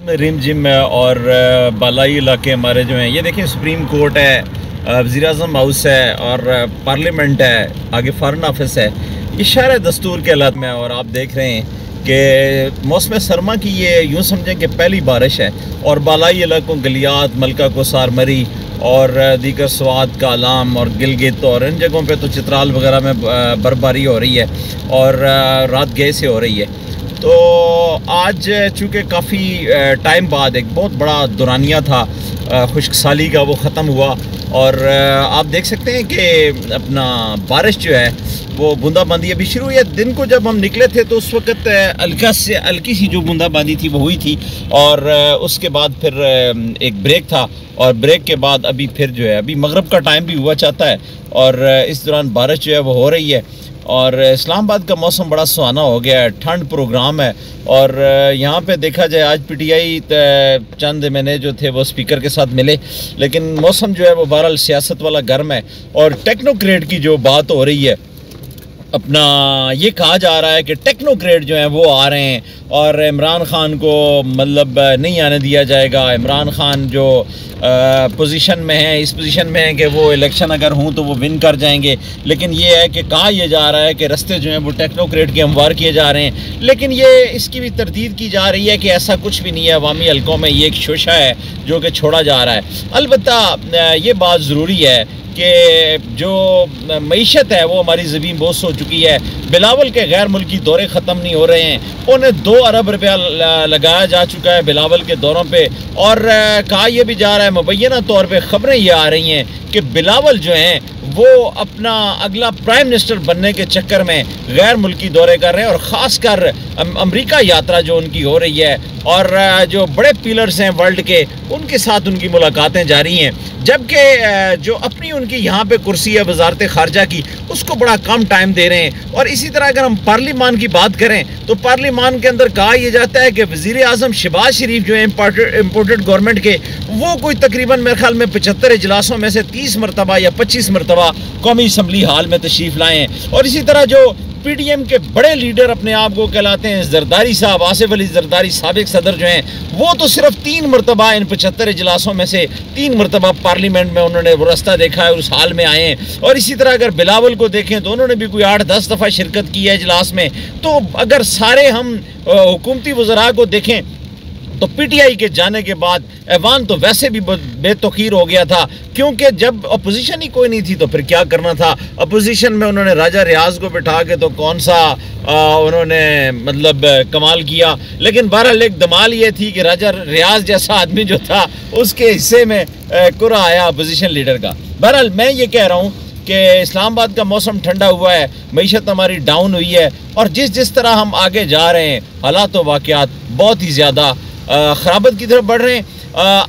Rim gym और बालाई इलाके हमारे जो हैं, ये देखिए सुप्रीम कोर्ट है, वज़ीर-ए-आज़म हाउस है और पार्लियामेंट है, आगे फॉरेन ऑफिस है। ये शहर दस्तूर के हालात में, और आप देख रहे हैं कि मौसम सरमा की ये यूँ समझें कि पहली बारिश है। और बालाई इलाकों गलियात, मलका कोसार मरी और दीगर स्वात का आलाम और गिलगित और इन जगहों पे तो चित्राल वगैरह में बर्फबारी हो रही है और रात गए से हो रही है। तो आज चूँकि काफ़ी टाइम बाद एक बहुत बड़ा दुरानिया था खुश्क साली का, वो ख़त्म हुआ और आप देख सकते हैं कि अपना बारिश जो है वो बूंदाबांदी अभी शुरू हुई है। दिन को जब हम निकले थे तो उस वक्त हल्की सी जो बूंदाबांदी थी वो हुई थी और उसके बाद फिर एक ब्रेक था और ब्रेक के बाद अभी फिर जो है अभी मगरिब का टाइम भी हुआ चाहता है और इस दौरान बारिश जो है वो हो रही है। और इस्लामाबाद का मौसम बड़ा सुहाना हो गया है, ठंड प्रोग्राम है और यहाँ पे देखा जाए आज पीटीआई चंद मैंने जो थे वो स्पीकर के साथ मिले, लेकिन मौसम जो है वो बहरहाल सियासत वाला गर्म है। और टेक्नोक्रेट की जो बात हो रही है, अपना ये कहा जा रहा है कि टेक्नोक्रेट जो हैं वो आ रहे हैं और इमरान खान को मतलब नहीं आने दिया जाएगा। इमरान खान जो पोजीशन में है, इस पोजीशन में है कि वो इलेक्शन अगर हों तो वो विन कर जाएंगे, लेकिन ये है कि कहा यह जा रहा है कि रास्ते जो हैं वो टेक्नोक्रेट के हमवार किए जा रहे हैं, लेकिन ये इसकी भी तरदीद की जा रही है कि ऐसा कुछ भी नहीं है। अवामी हल्कों में ये एक शोशा है जो कि छोड़ा जा रहा है। अलबत्ता ये बात ज़रूरी है कि जो मईशत है वो हमारी ज़मीन बोस हो चुकी है। बिलावल के गैर मुल्की दौरे ख़त्म नहीं हो रहे हैं, उन्हें 2 अरब रुपया लगाया जा चुका है बिलावल के दौरों पे और कहा यह भी जा रहा है, मुबैना तौर पे ख़बरें ये आ रही हैं कि बिलावल जो हैं वो अपना अगला प्राइम मिनिस्टर बनने के चक्कर में गैर मुल्की दौरे कर रहे हैं और ख़ासकर अमेरिका यात्रा जो उनकी हो रही है और जो बड़े पिलर्स हैं वर्ल्ड के उनके साथ उनकी मुलाकातें जारी हैं, जबकि जो अपनी उनकी यहाँ पे कुर्सी है वजारत खारजा की उसको बड़ा कम टाइम दे रहे हैं। और इसी तरह अगर हम पार्लिमान की बात करें तो पार्लिमान के अंदर कहा यह जाता है कि वज़ीर-ए-आज़म शहबाज शरीफ जो है इम्पोर्टेड गवर्नमेंट के, वो कोई तकरीबन मेरे ख्याल में 75 इजलासों में से 30 मरतबा या 25 मरतबा कौमी असम्बली हाल में तशरीफ़ लाए हैं। और इसी तरह जो पीडीएम के बड़े लीडर अपने आप को कहलाते हैं, जरदारी साहब, आसिफ अली जरदारी साबिक सदर जो हैं, वो तो सिर्फ 3 मरतबा इन 75 इजलासों में से 3 मरतबा पार्लियामेंट में उन्होंने वो रास्ता देखा है, उस हाल में आए हैं। और इसी तरह अगर बिलावल को देखें तो उन्होंने भी कोई 8-10 दफ़ा शिरकत की है इजलास में। तो अगर सारे हम हुकूमती वज़रा को देखें तो पीटीआई के जाने के बाद ऐवान तो वैसे भी बेतौकीर हो गया था, क्योंकि जब अपोजिशन ही कोई नहीं थी तो फिर क्या करना था। अपोजिशन में उन्होंने राजा रियाज को बिठा के तो कौन सा उन्होंने मतलब कमाल किया, लेकिन बहरहाल एक धमाल ये थी कि राजा रियाज जैसा आदमी जो था उसके हिस्से में कुरा आया अपोजिशन लीडर का। बहरहाल मैं ये कह रहा हूँ कि इस्लामाबाद का मौसम ठंडा हुआ है, मईशत हमारी डाउन हुई है और जिस तरह हम आगे जा रहे हैं हालात व वाक़यात बहुत ही ज़्यादा ख़राबत की तरफ बढ़ रहे हैं।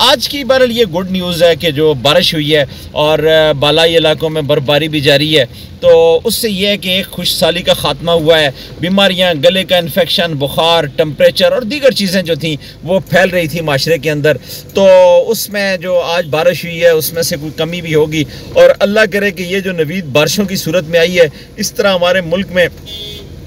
आज की बहरहाल ये गुड न्यूज़ है कि जो बारिश हुई है और बालाई इलाकों में बर्फबारी भी जारी है, तो उससे ये है कि एक खुशहाली का ख़ात्मा हुआ है। बीमारियां, गले का इन्फेक्शन, बुखार, टेम्परेचर और दीगर चीज़ें जो थी वो फैल रही थी माशरे के अंदर, तो उसमें जो आज बारिश हुई है उसमें से कोई कमी भी होगी। और अल्लाह करे कि ये जो नवीद बारिशों की सूरत में आई है, इस तरह हमारे मुल्क में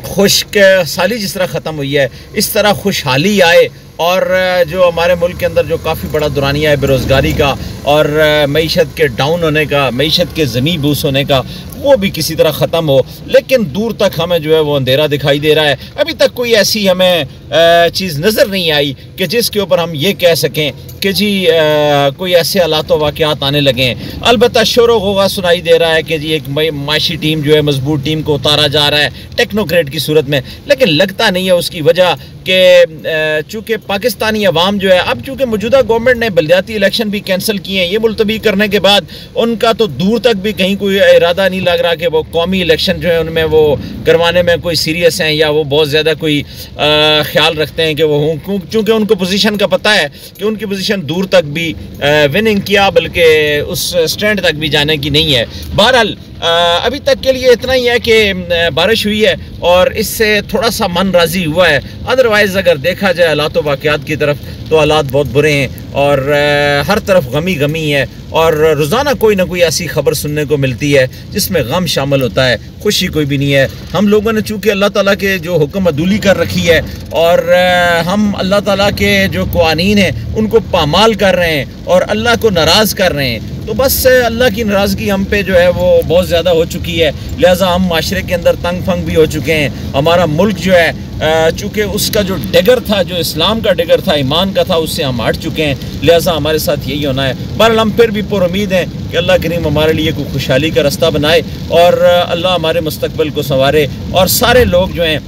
खुश्क साली जिस तरह ख़त्म हुई है इस तरह खुशहाली आए और जो हमारे मुल्क के अंदर जो काफ़ी बड़ा दुरानिया है बेरोज़गारी का और मईशत के डाउन होने का, मईशत के ज़मीन बूस होने का, वो भी किसी तरह ख़त्म हो। लेकिन दूर तक हमें जो है वो अंधेरा दिखाई दे रहा है। अभी तक कोई ऐसी हमें चीज़ नज़र नहीं आई कि जिसके ऊपर हम ये कह सकें कि जी कोई ऐसे हालात व वाक़यात आने लगे हैं। अलबत्ता शोर गोगा सुनाई दे रहा है कि जी एक माशी टीम जो है, मजबूत टीम को उतारा जा रहा है टेक्नोक्रेट की सूरत में, लेकिन लगता नहीं है उसकी वजह कि चूँकि पाकिस्तानी अवाम जो है, अब चूँकि मौजूदा गवर्नमेंट ने बल्दियाती इलेक्शन भी कैंसिल किए हैं, ये मुलतवी करने के बाद उनका तो दूर तक भी कहीं कोई इरादा नहीं लग रहा कि वो कौमी इलेक्शन जो है उनमें वो करवाने में कोई सीरियस हैं या वो बहुत ज़्यादा कोई ख्याल रखते हैं कि वो हों, चूँकि उनको पोजीशन का पता है कि उनकी पोजीशन दूर तक भी विनिंग किया बल्कि उस स्टैंड तक भी जाने की नहीं है। बहरहाल अभी तक के लिए इतना ही है कि बारिश हुई है और इससे थोड़ा सा मन राज़ी हुआ है। अदरवाइज़ अगर देखा जाए हालात व वाक़यात की तरफ तो हालात बहुत बुरे हैं और हर तरफ गमी है और रोज़ाना कोई ना कोई ऐसी खबर सुनने को मिलती है जिसमें गम शामिल होता है, खुशी कोई भी नहीं है। हम लोगों ने चूँकि अल्लाह ताला के जो हुक्म अदूली कर रखी है और हम अल्लाह ताला के जो क़वानीन हैं उनको पामाल कर रहे हैं और अल्लाह को नाराज़ कर रहे हैं, तो बस अल्लाह की नाराज़गी हम पे जो है वो बहुत ज़्यादा हो चुकी है। लिहाजा हम माशरे के अंदर तंग फंग भी हो चुके हैं। हमारा मुल्क जो है चूँकि उसका जो डिगर था, जो इस्लाम का डिगर था, ईमान का था, उससे हम हट चुके हैं। लिहाजा हमारे साथ यही होना है। बहरहाल हम फिर भी पुरुमीद हैं कि अल्लाह करीम हमारे लिए कोई खुशहाली का रास्ता बनाए और अल्लाह हमारे मुस्तकबिल को संवारे और सारे लोग जो हैं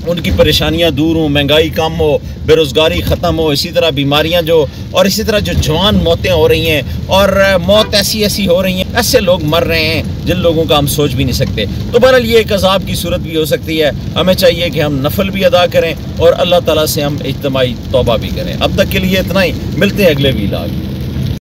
उनकी परेशानियां दूर हों, महंगाई कम हो, बेरोज़गारी ख़त्म हो, इसी तरह बीमारियां जो और इसी तरह जो जवान मौतें हो रही हैं और मौत ऐसी ऐसी हो रही हैं, ऐसे लोग मर रहे हैं जिन लोगों का हम सोच भी नहीं सकते। तो बहरहाल ये एक अज़ाब की सूरत भी हो सकती है। हमें चाहिए कि हम नफल भी अदा करें और अल्लाह ताला से हम इज्तिमाई तौबा भी करें। अब तक के लिए इतना ही, मिलते हैं अगले वीलाग।